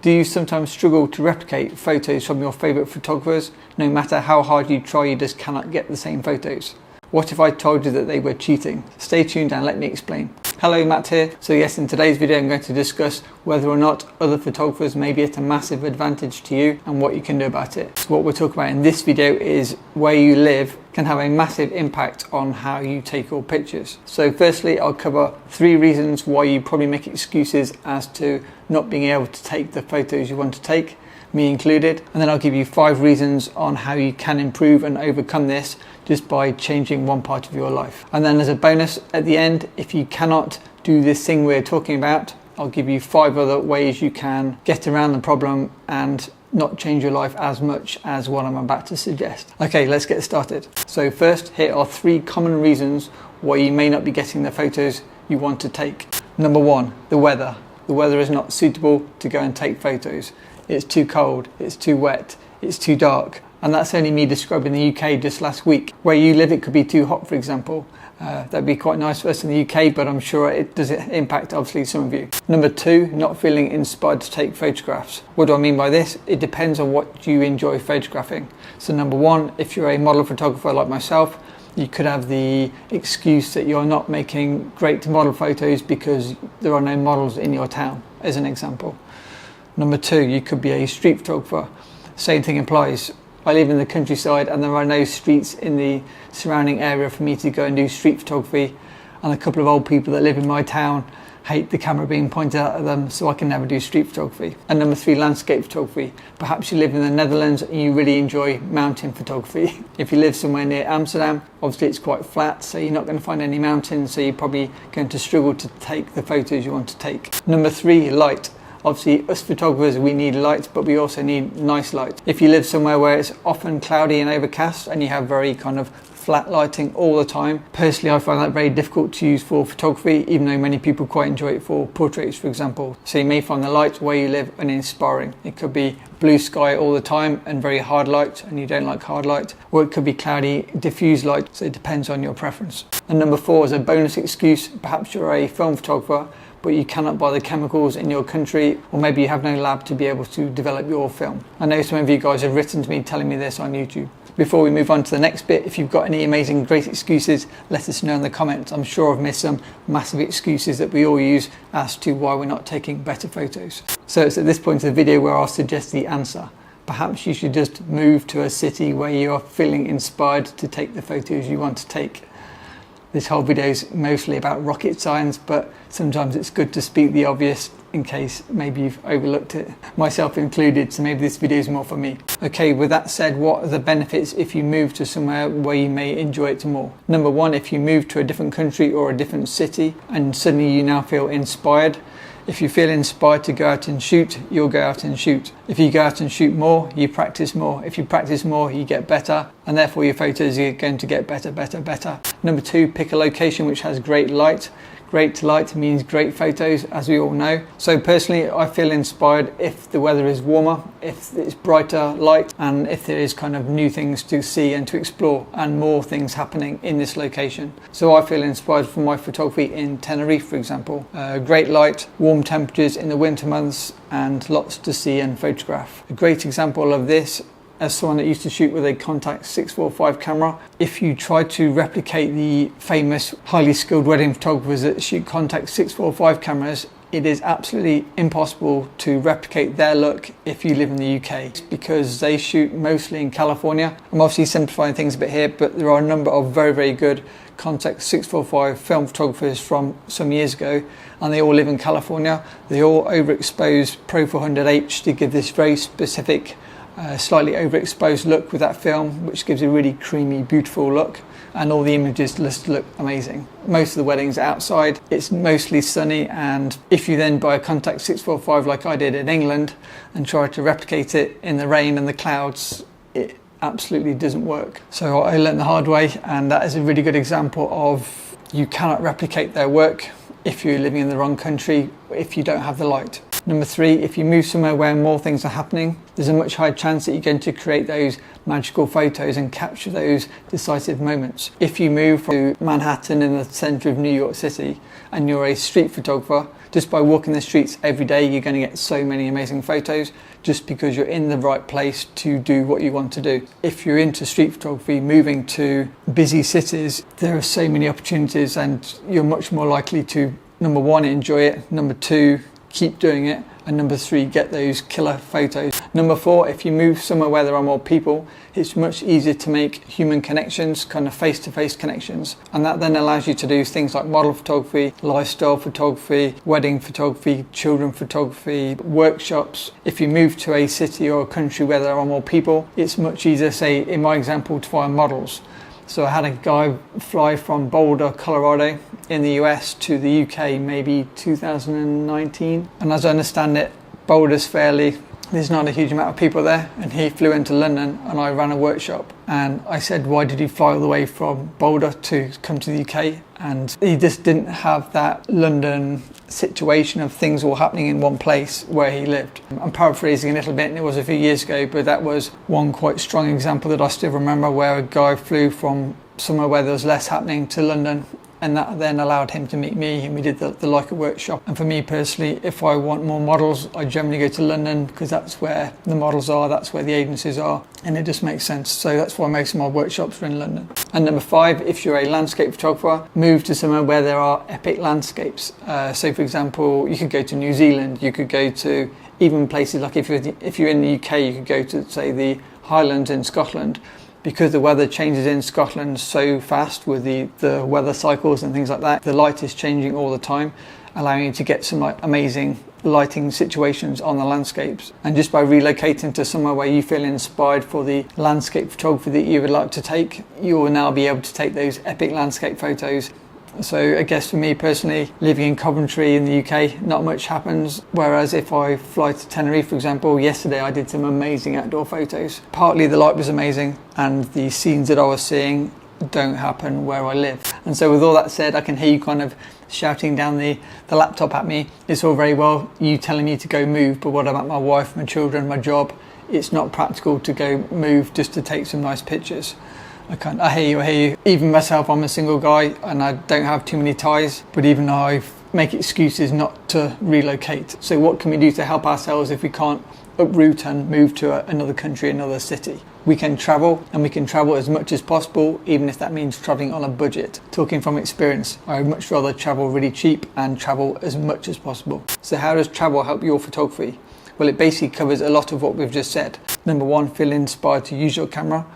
Do you sometimes struggle to replicate photos from your favourite photographers? No matter how hard you try, you just cannot get the same photos. What if I told you that they were cheating? Stay tuned and let me explain. Hello, Matt here. So yes, in today's video I'm going to discuss whether or not other photographers may be at a massive advantage to you and what you can do about it. So what we'll talk about in this video is where you live can have a massive impact on how you take your pictures. So firstly, I'll cover 3 reasons why you probably make excuses as to not being able to take the photos you want to take, me included, and then I'll give you 5 reasons on how you can improve and overcome this just by changing one part of your life. And then as a bonus at the end, if you cannot do this thing we're talking about, I'll give you 5 other ways you can get around the problem and not change your life as much as what I'm about to suggest. Okay, let's get started. So first, here are 3 common reasons why you may not be getting the photos you want to take. Number 1, the weather. The weather is not suitable to go and take photos. It's too cold, it's too wet, it's too dark. And that's only me describing the UK just last week. Where you live, it could be too hot, for example. That'd be quite nice for us in the UK, but I'm sure it does impact obviously some of you. Number 2, not feeling inspired to take photographs. What do I mean by this? It depends on what you enjoy photographing. So number 1, if you're a model photographer like myself, you could have the excuse that you're not making great model photos because there are no models in your town, as an example. Number 2, you could be a street photographer. Same thing applies. I live in the countryside and there are no streets in the surrounding area for me to go and do street photography, and a couple of old people that live in my town hate the camera being pointed at them, so I can never do street photography. And number 3, landscape photography. Perhaps you live in the Netherlands and you really enjoy mountain photography. If you live somewhere near Amsterdam, obviously it's quite flat, so you're not going to find any mountains, so you're probably going to struggle to take the photos you want to take. Number 3, light. Obviously, us photographers, we need light, but we also need nice light. If you live somewhere where it's often cloudy and overcast and you have very kind of flat lighting all the time, personally I find that very difficult to use for photography, even though many people quite enjoy it for portraits, for example. So you may find the light where you live uninspiring. It could be blue sky all the time and very hard light, and you don't like hard light, or it could be cloudy, diffuse light, so it depends on your preference. And number 4 is a bonus excuse. Perhaps you're a film photographer, but you cannot buy the chemicals in your country, or maybe you have no lab to be able to develop your film. I know some of you guys have written to me telling me this on YouTube. Before we move on to the next bit, if you've got any amazing great excuses, let us know in the comments. I'm sure I've missed some massive excuses that we all use as to why we're not taking better photos. So it's at this point of the video where I'll suggest the answer. Perhaps you should just move to a city where you are feeling inspired to take the photos you want to take. This whole video is mostly about rocket science, but sometimes it's good to speak the obvious in case maybe you've overlooked it, myself included, so maybe this video is more for me. Okay, with that said, what are the benefits if you move to somewhere where you may enjoy it more? Number 1, if you move to a different country or a different city and suddenly you now feel inspired. If you feel inspired to go out and shoot, you'll go out and shoot. If you go out and shoot more, you practice more. If you practice more, you get better, and therefore your photos are going to get better, better, better. Number 2, pick a location which has great light. Great light means great photos, as we all know. So personally, I feel inspired if the weather is warmer, if it's brighter light, and if there is kind of new things to see and to explore and more things happening in this location. So I feel inspired for my photography in Tenerife, for example. Great light, warm temperatures in the winter months, and lots to see and photograph. A great example of this, as someone that used to shoot with a Contax 645 camera, if you try to replicate the famous highly skilled wedding photographers that shoot Contax 645 cameras, it is absolutely impossible to replicate their look if you live in the UK, because they shoot mostly in California. I'm obviously simplifying things a bit here, but there are a number of very, very good Contax 645 film photographers from some years ago, and they all live in California. They all overexpose Pro 400H to give this very specific slightly overexposed look with that film, which gives a really creamy, beautiful look, and all the images just look amazing. Most of the weddings are outside, it's mostly sunny, and if you then buy a Contax 645 like I did in England and try to replicate it in the rain and the clouds, it absolutely doesn't work. So I learned the hard way, and that is a really good example of you cannot replicate their work if you're living in the wrong country, if you don't have the light. Number 3, if you move somewhere where more things are happening, there's a much higher chance that you're going to create those magical photos and capture those decisive moments. If you move to Manhattan in the centre of New York City and you're a street photographer, Just by walking the streets every day, you're going to get so many amazing photos just because you're in the right place to do what you want to do. If you're into street photography, moving to busy cities, there are so many opportunities and you're much more likely to, number one, enjoy it, number two, keep doing it, and number three, get those killer photos. Number four, if you move somewhere where there are more people, it's much easier to make human connections, kind of face-to-face connections. And that then allows you to do things like model photography, lifestyle photography, wedding photography, children photography, workshops. If you move to a city or a country where there are more people, it's much easier, say in my example, to find models. So I had a guy fly from Boulder, Colorado in the US to the UK maybe 2019. And as I understand it, Boulder's there's not a huge amount of people there. And he flew into London and I ran a workshop. And I said, why did you fly all the way from Boulder to come to the UK? And he just didn't have that London situation of things all happening in one place where he lived. I'm paraphrasing a little bit, and it was a few years ago, but that was one quite strong example that I still remember, where a guy flew from somewhere where there was less happening to London, and that then allowed him to meet me, and we did the Leica workshop. And for me personally, if I want more models, I generally go to London because that's where the models are, that's where the agencies are, and it just makes sense. So that's why most of my workshops are in London. And number five, if you're a landscape photographer, move to somewhere where there are epic landscapes. So for example, you could go to New Zealand, you could go to even places like if you're in the UK, you could go to, say, the Highlands in Scotland. Because the weather changes in Scotland so fast with the weather cycles and things like that, the light is changing all the time, allowing you to get some amazing lighting situations on the landscapes. And just by relocating to somewhere where you feel inspired for the landscape photography that you would like to take, you will now be able to take those epic landscape photos. So I guess for me personally, living in Coventry in the UK, not much happens. Whereas if I fly to Tenerife, for example, yesterday I did some amazing outdoor photos. Partly the light was amazing and the scenes that I was seeing don't happen where I live. And so with all that said, I can hear you kind of shouting down the laptop at me. It's all very well you telling me to go move, but what about my wife, my children, my job? It's not practical to go move just to take some nice pictures. I hear you. Even myself, I'm a single guy and I don't have too many ties, but even I make excuses not to relocate. So what can we do to help ourselves if we can't uproot and move to another country, another city? We can travel, and we can travel as much as possible, even if that means travelling on a budget. Talking from experience, I would much rather travel really cheap and travel as much as possible. So how does travel help your photography? Well, it basically covers a lot of what we've just said. Number one, feel inspired to use your camera.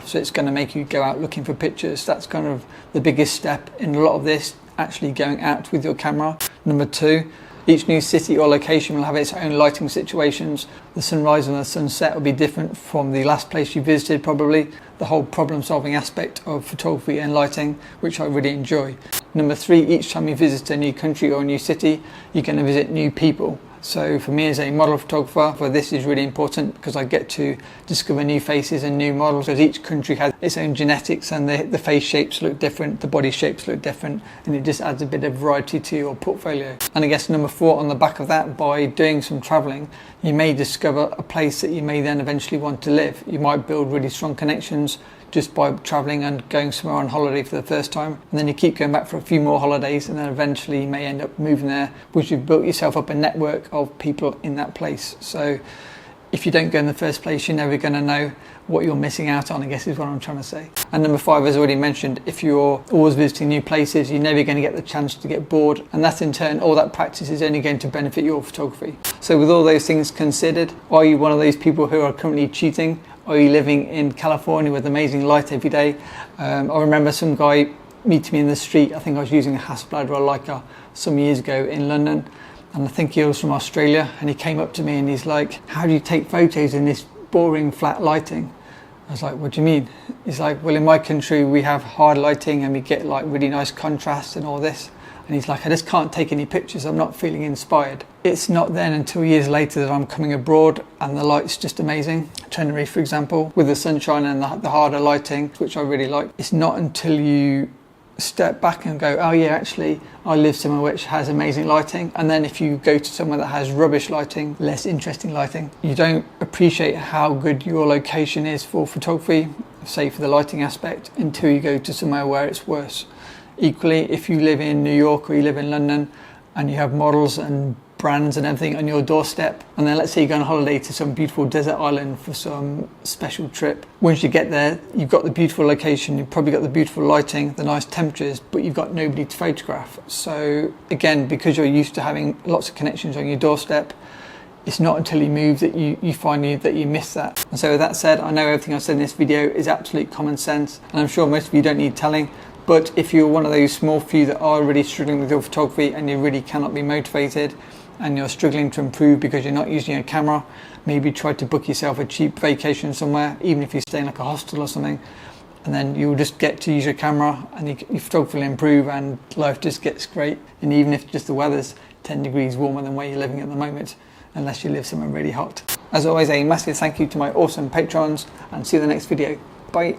So it's going to make you go out looking for pictures. That's kind of the biggest step in a lot of this, actually going out with your camera. Number two, each new city or location will have its own lighting situations. The sunrise and the sunset will be different from the last place you visited probably. The whole problem-solving aspect of photography and lighting, which I really enjoy. Number three, each time you visit a new country or a new city, you're going to visit new people. So for me as a model photographer, this is really important because I get to discover new faces and new models, because each country has its own genetics and the face shapes look different, the body shapes look different, and it just adds a bit of variety to your portfolio. And I guess number four, on the back of that, by doing some traveling, you may discover a place that you may then eventually want to live. You might build really strong connections just by travelling and going somewhere on holiday for the first time, and then you keep going back for a few more holidays, and then eventually you may end up moving there, which you've built yourself up a network of people in that place. So if you don't go in the first place, you're never going to know what you're missing out on, I guess is what I'm trying to say. And number five, as I already mentioned, if you're always visiting new places, you're never going to get the chance to get bored, and that in turn, all that practice is only going to benefit your photography. So with all those things considered, are you one of those people who are currently cheating? Are you living in California with amazing light every day? I remember some guy meeting me in the street. I think I was using a Hasselblad or a Leica some years ago in London, and I think he was from Australia, and he came up to me and he's like, how do you take photos in this boring flat lighting? I was like, what do you mean? He's like, well, in my country we have hard lighting and we get like really nice contrast and all this. And he's like, I just can't take any pictures, I'm not feeling inspired. It's not then until years later that I'm coming abroad and the light's just amazing. Tenerife, for example, with the sunshine and the harder lighting, which I really like. It's not until you step back and go, oh yeah, actually, I live somewhere which has amazing lighting. And then if you go to somewhere that has rubbish lighting, less interesting lighting, you don't appreciate how good your location is for photography, say for the lighting aspect, until you go to somewhere where it's worse. Equally, if you live in New York or you live in London and you have models and brands and everything on your doorstep, and then let's say you go on holiday to some beautiful desert island for some special trip. Once you get there, you've got the beautiful location, you've probably got the beautiful lighting, the nice temperatures, but you've got nobody to photograph. So again, because you're used to having lots of connections on your doorstep, it's not until you move that you find that you miss that. And so with that said, I know everything I've said in this video is absolute common sense, and I'm sure most of you don't need telling. But if you're one of those small few that are really struggling with your photography and you really cannot be motivated and you're struggling to improve because you're not using a camera, maybe try to book yourself a cheap vacation somewhere, even if you stay in like a hostel or something, and then you'll just get to use your camera and your photography will improve and life just gets great. And even if just the weather's 10 degrees warmer than where you're living at the moment, unless you live somewhere really hot. As always, a massive thank you to my awesome patrons, and see you in the next video. Bye.